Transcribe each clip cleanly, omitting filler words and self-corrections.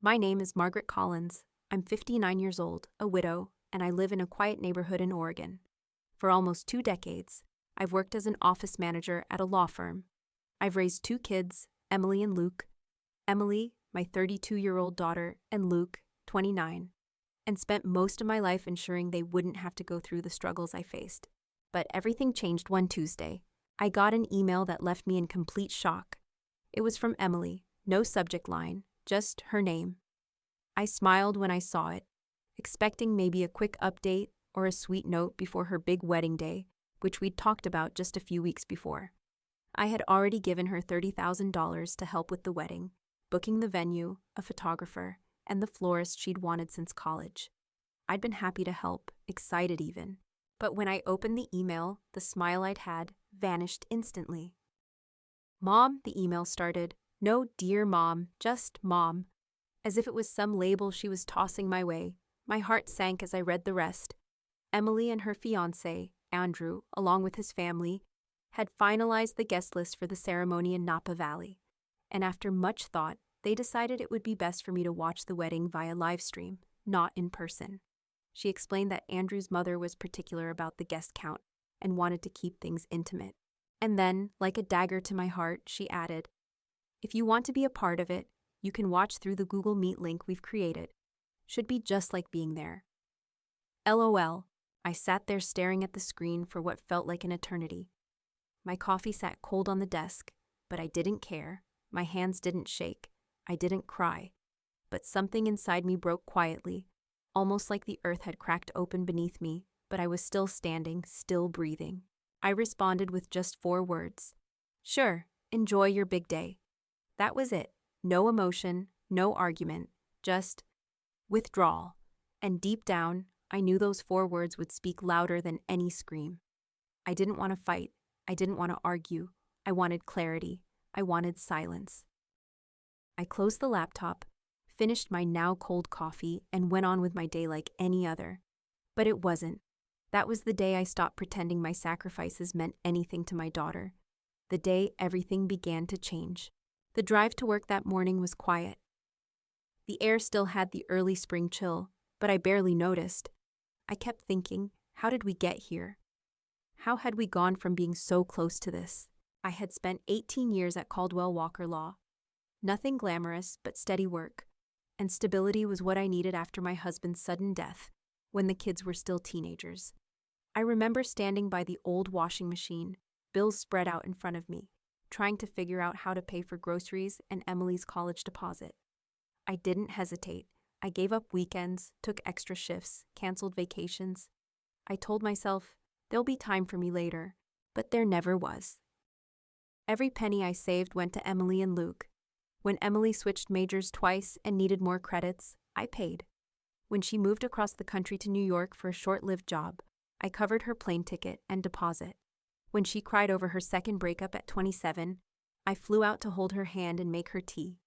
My name is Margaret Collins. I'm 59 years old, a widow, and I live in a quiet neighborhood in Oregon. For almost 2 decades, I've worked as an office manager at a law firm. I've raised 2 kids, Emily and Luke. Emily, my 32-year-old daughter, and Luke, 29, and spent most of my life ensuring they wouldn't have to go through the struggles I faced. But everything changed one Tuesday. I got an email that left me in complete shock. It was from Emily, no subject line, just her name. I smiled when I saw it, expecting maybe a quick update or a sweet note before her big wedding day, which we'd talked about just a few weeks before. I had already given her $30,000 to help with the wedding, booking the venue, a photographer, and the florist she'd wanted since college. I'd been happy to help, excited even. But when I opened the email, the smile I'd had vanished instantly. "Mom," the email started. No dear mom, just mom. As if it was some label she was tossing my way. My heart sank as I read the rest. Emily and her fiancé, Andrew, along with his family, had finalized the guest list for the ceremony in Napa Valley. And after much thought, they decided it would be best for me to watch the wedding via livestream, not in person. She explained that Andrew's mother was particular about the guest count and wanted to keep things intimate. And then, like a dagger to my heart, she added, "If you want to be a part of it, you can watch through the Google Meet link we've created. Should be just like being there." LOL. I sat there staring at the screen for what felt like an eternity. My coffee sat cold on the desk, but I didn't care. My hands didn't shake. I didn't cry. But something inside me broke quietly, almost like the earth had cracked open beneath me, but I was still standing, still breathing. I responded with just 4 words. "Sure, enjoy your big day." That was it. No emotion, no argument, just withdrawal. And deep down, I knew those 4 words would speak louder than any scream. I didn't want to fight. I didn't want to argue. I wanted clarity. I wanted silence. I closed the laptop, finished my now cold coffee, and went on with my day like any other. But it wasn't. That was the day I stopped pretending my sacrifices meant anything to my daughter. The day everything began to change. The drive to work that morning was quiet. The air still had the early spring chill, but I barely noticed. I kept thinking, how did we get here? How had we gone from being so close to this? I had spent 18 years at Caldwell Walker Law. Nothing glamorous, but steady work. And stability was what I needed after my husband's sudden death, when the kids were still teenagers. I remember standing by the old washing machine, bills spread out in front of me, trying to figure out how to pay for groceries and Emily's college deposit. I didn't hesitate. I gave up weekends, took extra shifts, canceled vacations. I told myself, there'll be time for me later, but there never was. Every penny I saved went to Emily and Luke. When Emily switched majors twice and needed more credits, I paid. When she moved across the country to New York for a short-lived job, I covered her plane ticket and deposit. When she cried over her second breakup at 27, I flew out to hold her hand and make her tea.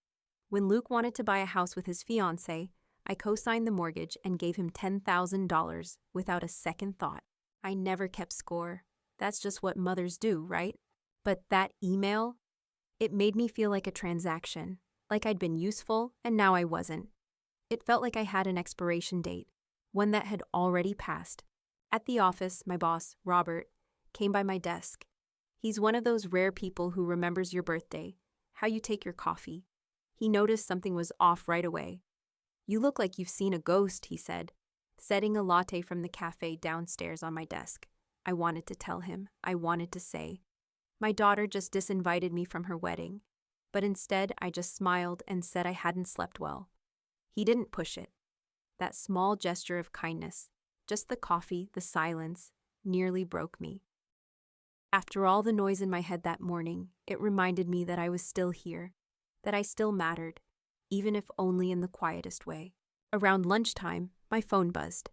When Luke wanted to buy a house with his fiancée, I co-signed the mortgage and gave him $10,000 without a second thought. I never kept score. That's just what mothers do, right? But that email, it made me feel like a transaction, like I'd been useful and now I wasn't. It felt like I had an expiration date, one that had already passed. At the office, my boss, Robert, came by my desk. He's one of those rare people who remembers your birthday, how you take your coffee. He noticed something was off right away. "You look like you've seen a ghost," he said, setting a latte from the cafe downstairs on my desk. I wanted to tell him. I wanted to say, my daughter just disinvited me from her wedding, but instead I just smiled and said I hadn't slept well. He didn't push it. That small gesture of kindness, just the coffee, the silence, nearly broke me. After all the noise in my head that morning, it reminded me that I was still here, that I still mattered, even if only in the quietest way. Around lunchtime, my phone buzzed.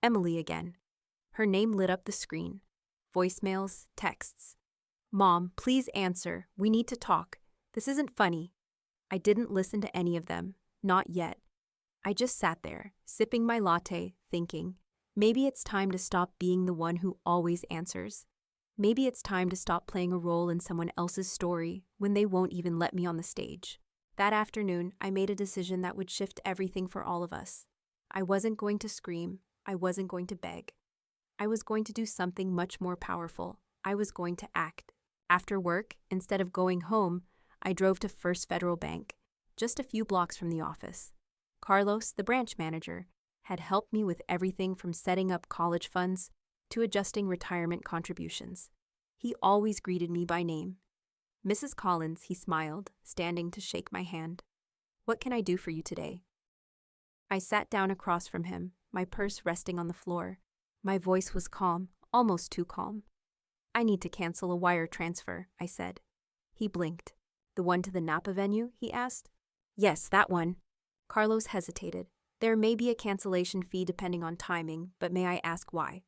Emily again. Her name lit up the screen. Voicemails, texts. "Mom, please answer. We need to talk. This isn't funny." I didn't listen to any of them. Not yet. I just sat there, sipping my latte, thinking, maybe it's time to stop being the one who always answers. Maybe it's time to stop playing a role in someone else's story when they won't even let me on the stage. That afternoon, I made a decision that would shift everything for all of us. I wasn't going to scream. I wasn't going to beg. I was going to do something much more powerful. I was going to act. After work, instead of going home, I drove to First Federal Bank, just a few blocks from the office. Carlos, the branch manager, had helped me with everything from setting up college funds to adjusting retirement contributions. He always greeted me by name. Mrs. Collins, he smiled, standing to shake my hand. What can I do for you today? I sat down across from him, my purse resting on the floor. My voice was calm, almost too calm. I need to cancel a wire transfer, I said. He blinked. The one to the Napa venue, he asked. Yes, that one. Carlos hesitated. There may be a cancellation fee depending on timing, but may I ask why?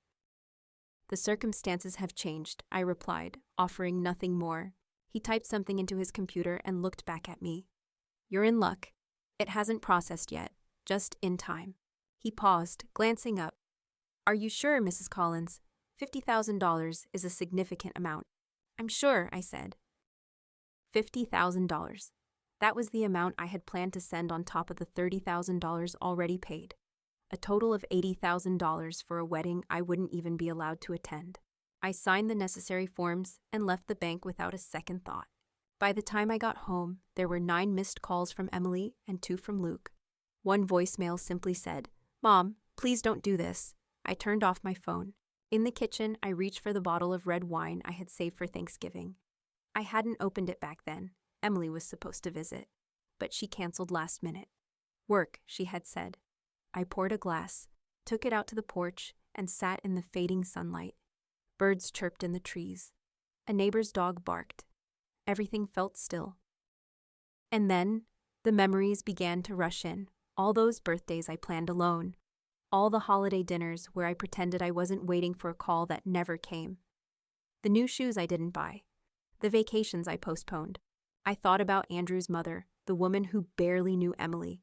The circumstances have changed, I replied, offering nothing more. He typed something into his computer and looked back at me. You're in luck. It hasn't processed yet, just in time. He paused, glancing up. Are you sure, Mrs. Collins? $50,000 is a significant amount. I'm sure, I said. $50,000. That was the amount I had planned to send on top of the $30,000 already paid. A total of $80,000 for a wedding I wouldn't even be allowed to attend. I signed the necessary forms and left the bank without a second thought. By the time I got home, there were 9 missed calls from Emily and 2 from Luke. One voicemail simply said, Mom, please don't do this. I turned off my phone. In the kitchen, I reached for the bottle of red wine I had saved for Thanksgiving. I hadn't opened it back then. Emily was supposed to visit, but she canceled last minute. Work, she had said. I poured a glass, took it out to the porch, and sat in the fading sunlight. Birds chirped in the trees. A neighbor's dog barked. Everything felt still. And then, the memories began to rush in. All those birthdays I planned alone. All the holiday dinners where I pretended I wasn't waiting for a call that never came. The new shoes I didn't buy. The vacations I postponed. I thought about Andrew's mother, the woman who barely knew Emily.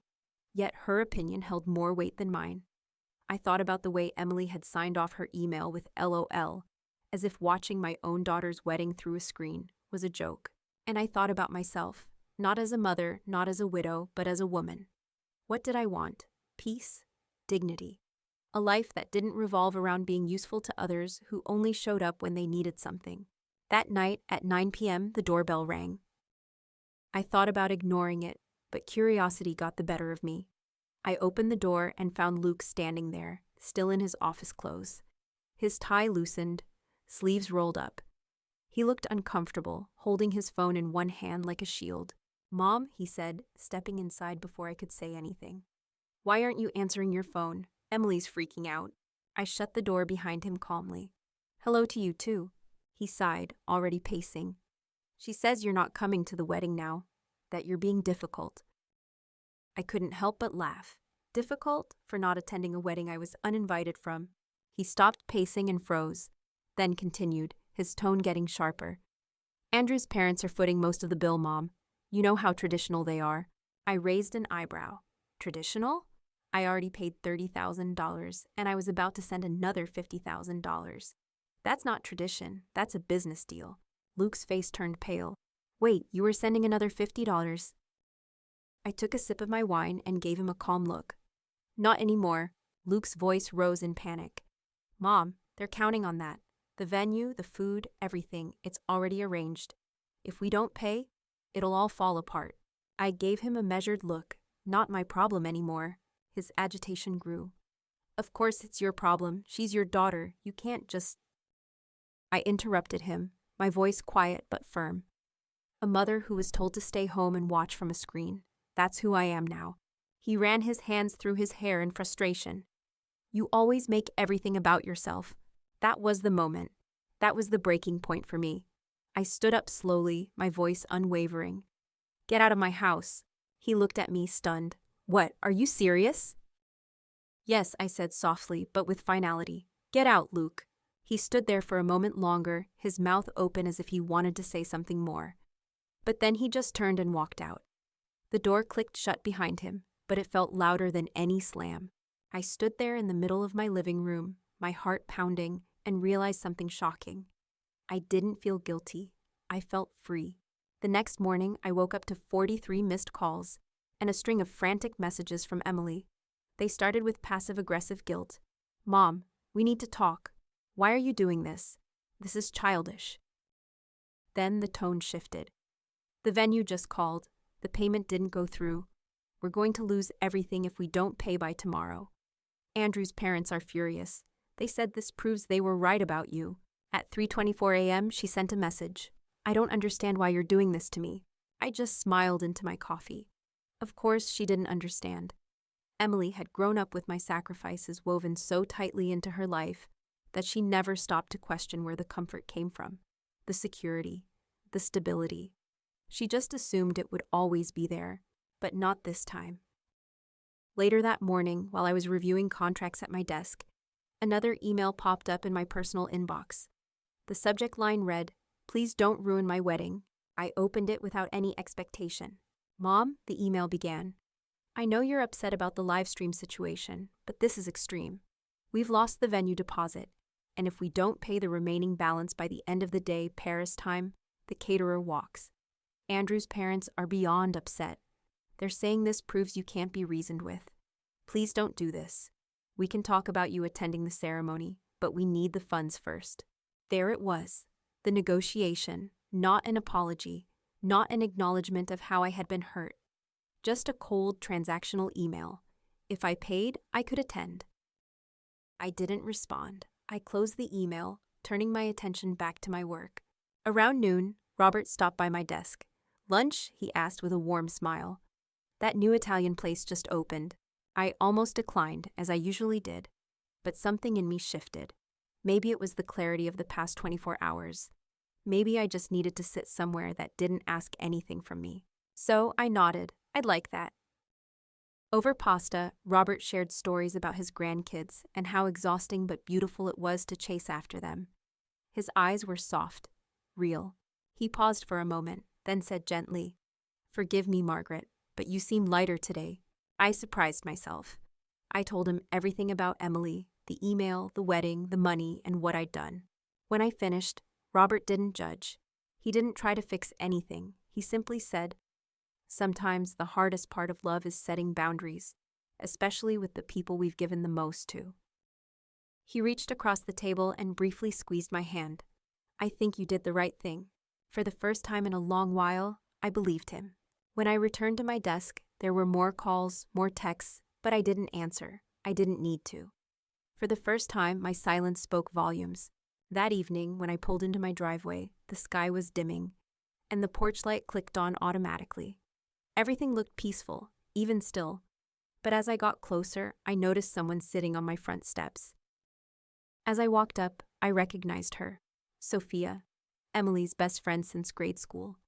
Yet her opinion held more weight than mine. I thought about the way Emily had signed off her email with LOL, as if watching my own daughter's wedding through a screen was a joke. And I thought about myself, not as a mother, not as a widow, but as a woman. What did I want? Peace? Dignity. A life that didn't revolve around being useful to others who only showed up when they needed something. That night at 9 p.m., the doorbell rang. I thought about ignoring it, but curiosity got the better of me. I opened the door and found Luke standing there, still in his office clothes. His tie loosened, sleeves rolled up. He looked uncomfortable, holding his phone in one hand like a shield. Mom, he said, stepping inside before I could say anything. Why aren't you answering your phone? Emily's freaking out. I shut the door behind him calmly. Hello to you too. He sighed, already pacing. She says you're not coming to the wedding now, that you're being difficult. I couldn't help but laugh. Difficult for not attending a wedding I was uninvited from. He stopped pacing and froze, then continued, his tone getting sharper. Andrew's parents are footing most of the bill, Mom. You know how traditional they are. I raised an eyebrow. Traditional? I already paid $30,000, and I was about to send another $50,000. That's not tradition, that's a business deal. Luke's face turned pale. Wait, you were sending another $50? I took a sip of my wine and gave him a calm look. Not anymore. Luke's voice rose in panic. Mom, they're counting on that. The venue, the food, everything, it's already arranged. If we don't pay, it'll all fall apart. I gave him a measured look. Not my problem anymore. His agitation grew. Of course it's your problem. She's your daughter. You can't just... I interrupted him, my voice quiet but firm. A mother who was told to stay home and watch from a screen. That's who I am now. He ran his hands through his hair in frustration. You always make everything about yourself. That was the moment. That was the breaking point for me. I stood up slowly, my voice unwavering. Get out of my house. He looked at me, stunned. What, are you serious? Yes, I said softly, but with finality. Get out, Luke. He stood there for a moment longer, his mouth open as if he wanted to say something more. But then he just turned and walked out. The door clicked shut behind him, but it felt louder than any slam. I stood there in the middle of my living room, my heart pounding, and realized something shocking. I didn't feel guilty. I felt free. The next morning, I woke up to 43 missed calls and a string of frantic messages from Emily. They started with passive-aggressive guilt. "Mom, we need to talk. Why are you doing this? This is childish." Then the tone shifted. "The venue just called. The payment didn't go through. We're going to lose everything if we don't pay by tomorrow. Andrew's parents are furious. They said this proves they were right about you." At 3:24 a.m., she sent a message. "I don't understand why you're doing this to me." I just smiled into my coffee. Of course, she didn't understand. Emily had grown up with my sacrifices woven so tightly into her life that she never stopped to question where the comfort came from, the security, the stability. She just assumed it would always be there, but not this time. Later that morning, while I was reviewing contracts at my desk, another email popped up in my personal inbox. The subject line read, "Please don't ruin my wedding." I opened it without any expectation. "Mom," the email began, "I know you're upset about the livestream situation, but this is extreme. We've lost the venue deposit, and if we don't pay the remaining balance by the end of the day, Paris time, the caterer walks. Andrew's parents are beyond upset. They're saying this proves you can't be reasoned with. Please don't do this. We can talk about you attending the ceremony, but we need the funds first." There it was, the negotiation, not an apology, not an acknowledgement of how I had been hurt. Just a cold, transactional email. If I paid, I could attend. I didn't respond. I closed the email, turning my attention back to my work. Around noon, Robert stopped by my desk. "Lunch?" he asked with a warm smile. "That new Italian place just opened." I almost declined, as I usually did, but something in me shifted. Maybe it was the clarity of the past 24 hours. Maybe I just needed to sit somewhere that didn't ask anything from me. So I nodded. I'd like that. Over pasta, Robert shared stories about his grandkids and how exhausting but beautiful it was to chase after them. His eyes were soft, real. He paused for a moment, then said gently, "Forgive me, Margaret, but you seem lighter today." I surprised myself. I told him everything about Emily, the email, the wedding, the money, and what I'd done. When I finished, Robert didn't judge. He didn't try to fix anything. He simply said, "Sometimes the hardest part of love is setting boundaries, especially with the people we've given the most to." He reached across the table and briefly squeezed my hand. "I think you did the right thing." For the first time in a long while, I believed him. When I returned to my desk, there were more calls, more texts, but I didn't answer. I didn't need to. For the first time, my silence spoke volumes. That evening, when I pulled into my driveway, the sky was dimming, and the porch light clicked on automatically. Everything looked peaceful, even still. But as I got closer, I noticed someone sitting on my front steps. As I walked up, I recognized her. Sophia, Emily's best friend since grade school.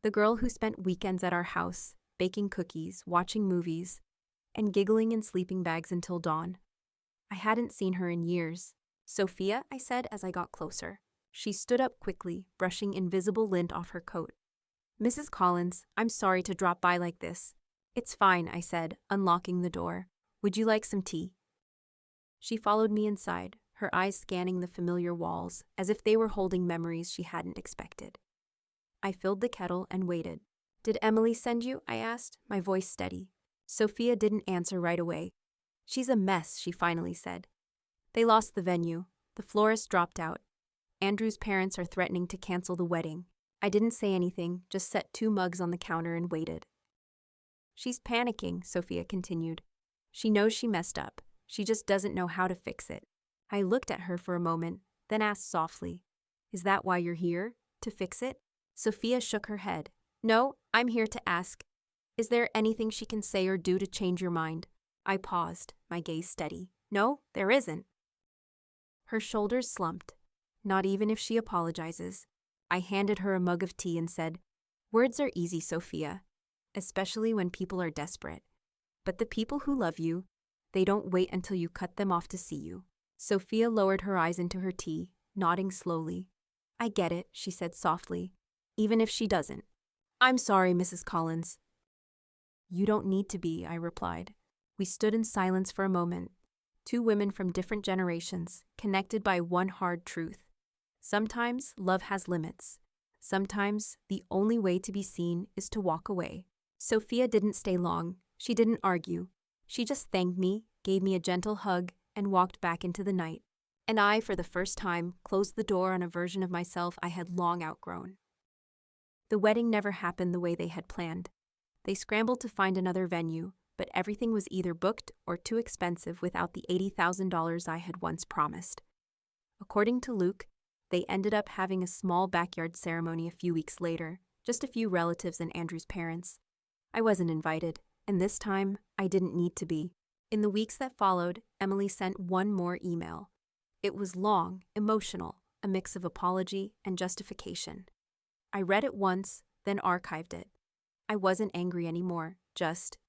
The girl who spent weekends at our house, baking cookies, watching movies, and giggling in sleeping bags until dawn. I hadn't seen her in years. "Sophia," I said as I got closer. She stood up quickly, brushing invisible lint off her coat. "Mrs. Collins, I'm sorry to drop by like this." "It's fine," I said, unlocking the door. "Would you like some tea?" She followed me inside, her eyes scanning the familiar walls, as if they were holding memories she hadn't expected. I filled the kettle and waited. "Did Emily send you?" I asked, my voice steady. Sophia didn't answer right away. "She's a mess," she finally said. "They lost the venue. The florist dropped out. Andrew's parents are threatening to cancel the wedding." I didn't say anything, just set 2 mugs on the counter and waited. "She's panicking," Sophia continued. "She knows she messed up. She just doesn't know how to fix it." I looked at her for a moment, then asked softly, "Is that why you're here? To fix it?" Sophia shook her head. "No, I'm here to ask, is there anything she can say or do to change your mind?" I paused, my gaze steady. "No, there isn't." Her shoulders slumped. "Not even if she apologizes." I handed her a mug of tea and said, "Words are easy, Sophia, especially when people are desperate. But the people who love you, they don't wait until you cut them off to see you." Sophia lowered her eyes into her tea, nodding slowly. "I get it," she said softly, "even if she doesn't." "I'm sorry, Mrs. Collins." "You don't need to be," I replied. We stood in silence for a moment, 2 women from different generations, connected by one hard truth. Sometimes love has limits. Sometimes the only way to be seen is to walk away. Sophia didn't stay long. She didn't argue. She just thanked me, gave me a gentle hug, and walked back into the night. And I, for the first time, closed the door on a version of myself I had long outgrown. The wedding never happened the way they had planned. They scrambled to find another venue, but everything was either booked or too expensive without the $80,000 I had once promised. According to Luke, they ended up having a small backyard ceremony a few weeks later, just a few relatives and Andrew's parents. I wasn't invited, and this time, I didn't need to be. In the weeks that followed, Emily sent one more email. It was long, emotional, a mix of apology and justification. I read it once, then archived it. I wasn't angry anymore, just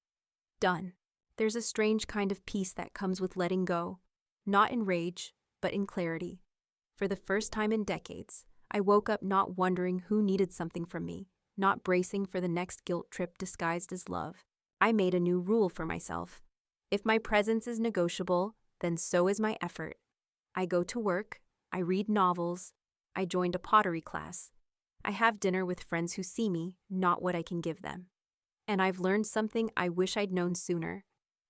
done. There's a strange kind of peace that comes with letting go, not in rage, but in clarity. For the first time in decades, I woke up not wondering who needed something from me, not bracing for the next guilt trip disguised as love. I made a new rule for myself. If my presence is negotiable, then so is my effort. I go to work, I read novels, I joined a pottery class. I have dinner with friends who see me, not what I can give them. And I've learned something I wish I'd known sooner.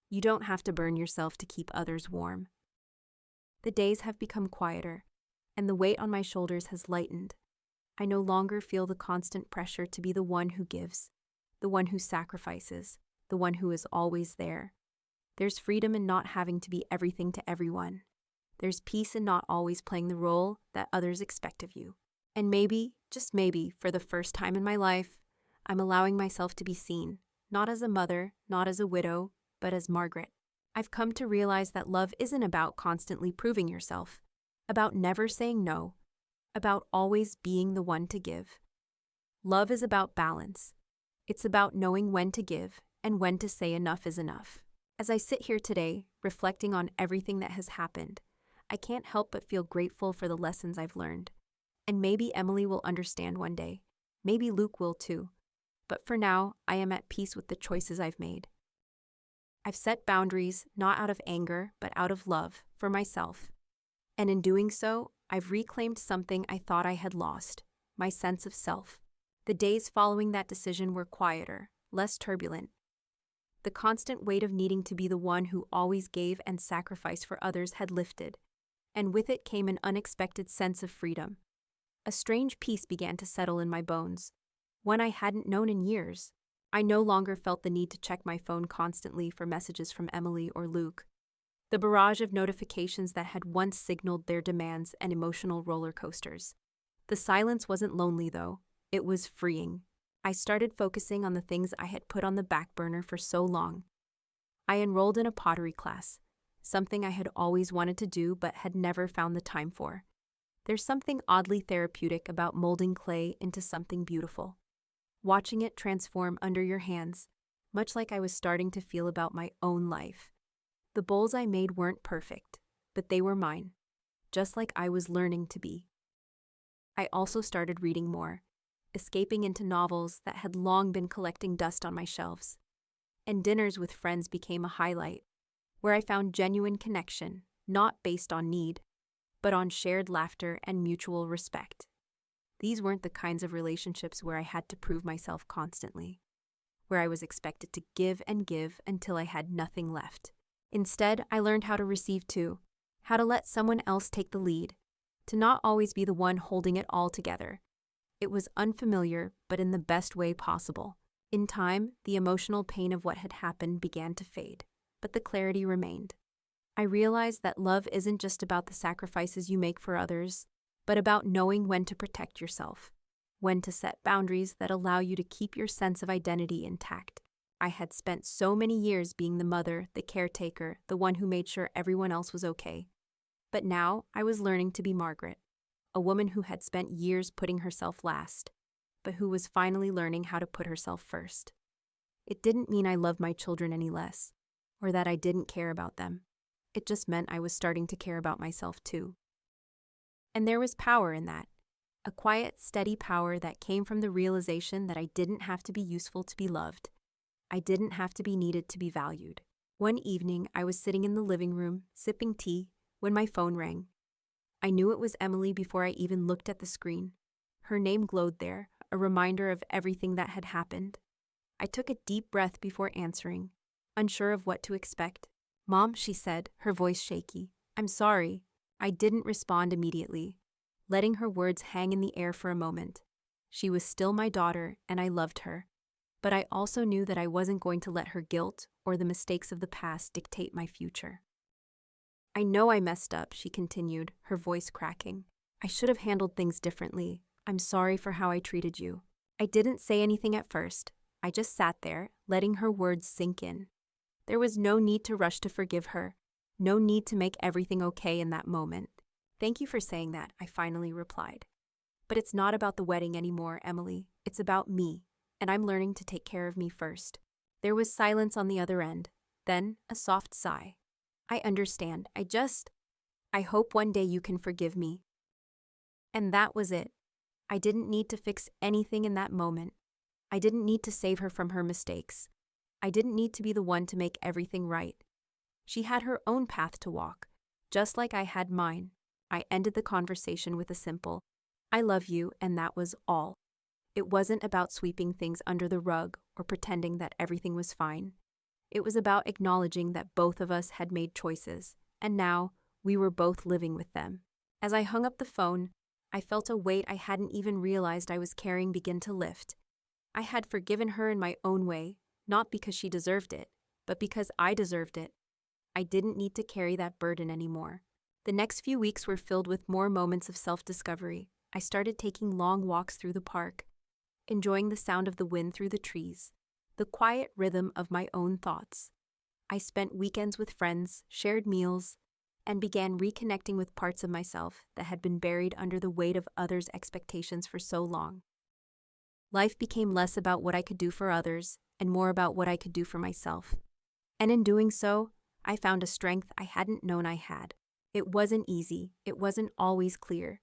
You don't have to burn yourself to keep others warm. The days have become quieter, and the weight on my shoulders has lightened. I no longer feel the constant pressure to be the one who gives, the one who sacrifices, the one who is always there. There's freedom in not having to be everything to everyone. There's peace in not always playing the role that others expect of you. And maybe, just maybe, for the first time in my life, I'm allowing myself to be seen, not as a mother, not as a widow, but as Margaret. I've come to realize that love isn't about constantly proving yourself, about never saying no, about always being the one to give. Love is about balance. It's about knowing when to give and when to say enough is enough. As I sit here today, reflecting on everything that has happened, I can't help but feel grateful for the lessons I've learned. And maybe Emily will understand one day. Maybe Luke will too. But for now, I am at peace with the choices I've made. I've set boundaries, not out of anger, but out of love, for myself. And in doing so, I've reclaimed something I thought I had lost, my sense of self. The days following that decision were quieter, less turbulent. The constant weight of needing to be the one who always gave and sacrificed for others had lifted, and with it came an unexpected sense of freedom. A strange peace began to settle in my bones, one I hadn't known in years. I no longer felt the need to check my phone constantly for messages from Emily or Luke. The barrage of notifications that had once signaled their demands and emotional roller coasters. The silence wasn't lonely, though. It was freeing. I started focusing on the things I had put on the back burner for so long. I enrolled in a pottery class, something I had always wanted to do but had never found the time for. There's something oddly therapeutic about molding clay into something beautiful. Watching it transform under your hands, much like I was starting to feel about my own life. The bowls I made weren't perfect, but they were mine, just like I was learning to be. I also started reading more, escaping into novels that had long been collecting dust on my shelves. And dinners with friends became a highlight, where I found genuine connection, not based on need, but on shared laughter and mutual respect. These weren't the kinds of relationships where I had to prove myself constantly, where I was expected to give and give until I had nothing left. Instead, I learned how to receive too, how to let someone else take the lead, to not always be the one holding it all together. It was unfamiliar, but in the best way possible. In time, the emotional pain of what had happened began to fade, but the clarity remained. I realized that love isn't just about the sacrifices you make for others, but about knowing when to protect yourself, when to set boundaries that allow you to keep your sense of identity intact. I had spent so many years being the mother, the caretaker, the one who made sure everyone else was okay. But now I was learning to be Margaret, a woman who had spent years putting herself last, but who was finally learning how to put herself first. It didn't mean I loved my children any less, or that I didn't care about them. It just meant I was starting to care about myself too. And there was power in that, a quiet, steady power that came from the realization that I didn't have to be useful to be loved. I didn't have to be needed to be valued. One evening, I was sitting in the living room, sipping tea, when my phone rang. I knew it was Emily before I even looked at the screen. Her name glowed there, a reminder of everything that had happened. I took a deep breath before answering, unsure of what to expect. "Mom," she said, her voice shaky. "I'm sorry." I didn't respond immediately, letting her words hang in the air for a moment. She was still my daughter, and I loved her. But I also knew that I wasn't going to let her guilt or the mistakes of the past dictate my future. "I know I messed up," she continued, her voice cracking. "I should have handled things differently. I'm sorry for how I treated you." I didn't say anything at first. I just sat there, letting her words sink in. There was no need to rush to forgive her, no need to make everything okay in that moment. "Thank you for saying that," I finally replied. "But it's not about the wedding anymore, Emily. It's about me, and I'm learning to take care of me first." There was silence on the other end, then a soft sigh. "I understand. I hope one day you can forgive me." And that was it. I didn't need to fix anything in that moment. I didn't need to save her from her mistakes. I didn't need to be the one to make everything right. She had her own path to walk, just like I had mine. I ended the conversation with a simple, "I love you," and that was all. It wasn't about sweeping things under the rug or pretending that everything was fine. It was about acknowledging that both of us had made choices, and now we were both living with them. As I hung up the phone, I felt a weight I hadn't even realized I was carrying begin to lift. I had forgiven her in my own way, not because she deserved it, but because I deserved it. I didn't need to carry that burden anymore. The next few weeks were filled with more moments of self-discovery. I started taking long walks through the park, enjoying the sound of the wind through the trees, the quiet rhythm of my own thoughts. I spent weekends with friends, shared meals, and began reconnecting with parts of myself that had been buried under the weight of others' expectations for so long. Life became less about what I could do for others and more about what I could do for myself. And in doing so, I found a strength I hadn't known I had. It wasn't easy, it wasn't always clear.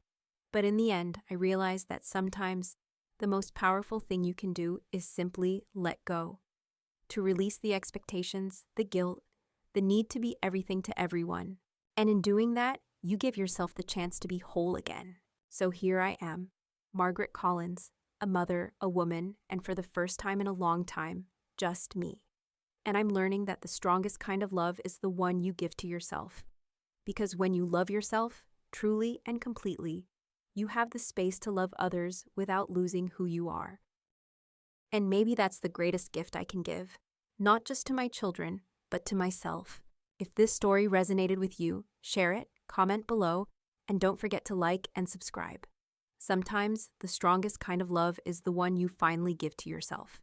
But in the end, I realized that sometimes the most powerful thing you can do is simply let go. To release the expectations, the guilt, the need to be everything to everyone. And in doing that, you give yourself the chance to be whole again. So here I am, Margaret Collins, a mother, a woman, and for the first time in a long time, just me. And I'm learning that the strongest kind of love is the one you give to yourself. Because when you love yourself, truly and completely, you have the space to love others without losing who you are. And maybe that's the greatest gift I can give, not just to my children, but to myself. If this story resonated with you, share it, comment below, and don't forget to like and subscribe. Sometimes the strongest kind of love is the one you finally give to yourself.